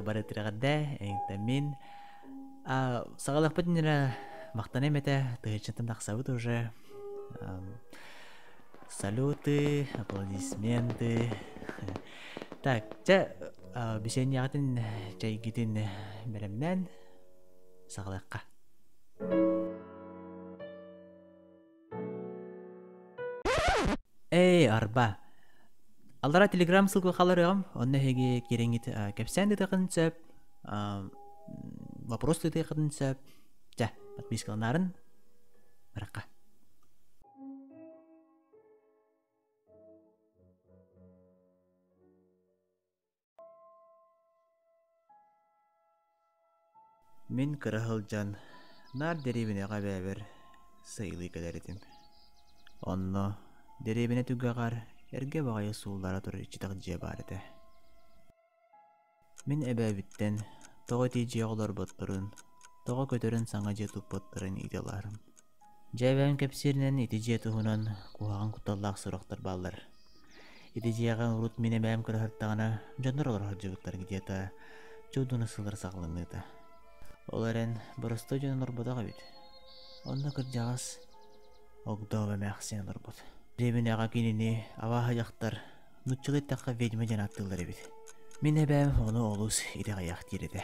барытырагда эңтамин сагалакпыт нера мактана эмете тыгычытым таксабыт уже. Салюты, аплодисменты. Так, бисен ягатын чайгитин беремнен сагалакка. Эй, арба. Аллара телеграм ссылка халарыгам, онна хеге кереңит кепсен дете кынсап, вопрос дете кынсап. Жа, подпискаланарын баракка. Мен кырахылжан нар деребине габер сыйлы кадеритим. Онно деребине түггагар эрге багайы суулдара тур ичитак жие бар эте. Мен эбэбиттен тога тижие олор боттурун, тога көтөрүн саңа же туппоттурун иделарым. Жайбайым кепсиринен ити жие тухунан куаган куталлаак сурактар баллар. Ити жияган урут мене бәйм кырахырттагана жоннор олор хожубуттар гидета чудуны сылыр саглыныта. Оларен бұрысты жонын орбодаға бит. Онна кыржағас огдова мәқсен орбод. Ребін аға кеніне аваға жақтар нұтчылы таққа ведьма жан аттылар бит. Мен әбәм оны олус иреға яқтиреді.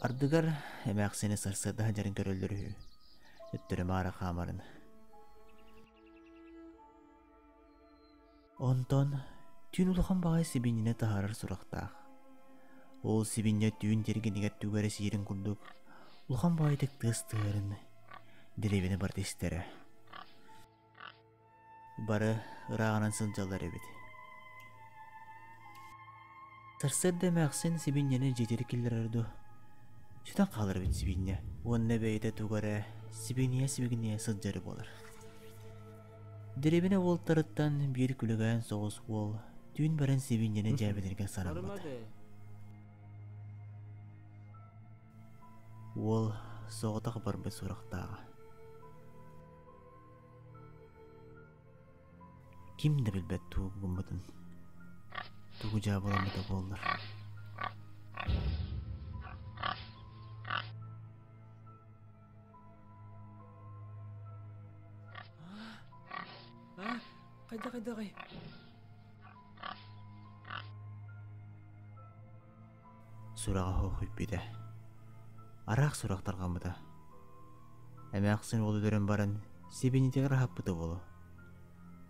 Ардыгар мәқсені сарсырда жарын көрөлдірі. Өттірі мара қамарын. Онтон түйін ұлыған бағай себеніне тағарыр сұрақтақ. Ол сибинне түйін тергенігер түгәрі сирін күрдік. Улхан байдық тыстығырын деревені бар тестері. Бары ұрағынан сылжалар өбеді. Сарсырды мәқсен сибиннені жетері келдер өрді. Шыдан қалыр бет сибинне. Онны бәйді түгәрі сибинне сылжары болыр. Деревені ол тарыттан бір күлігән соғыз ол түйін барын сибиннені жәбедерген санамады. Ол соғытақ бар бі сұрақтаға. Кімді білбәт туғы күмбітін? Туғы жабы оламыда болыр. Қайда. Сұраға хоқып беді. Арақ сұрақтарға мұда. Әмәқсін олы дөрін барын себенетегір хаппыды болу.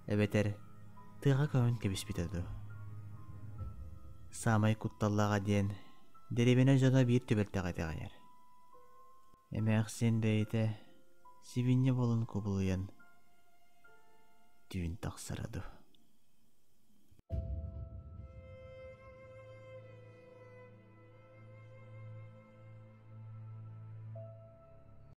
Әбетер тыға көмін кебіс бітеді. Самай күтталлаға ден деребені жона бір төбелтіға дегайыр. Әмәқсін бәйті себене болын көбілуян дүйін тақсырады.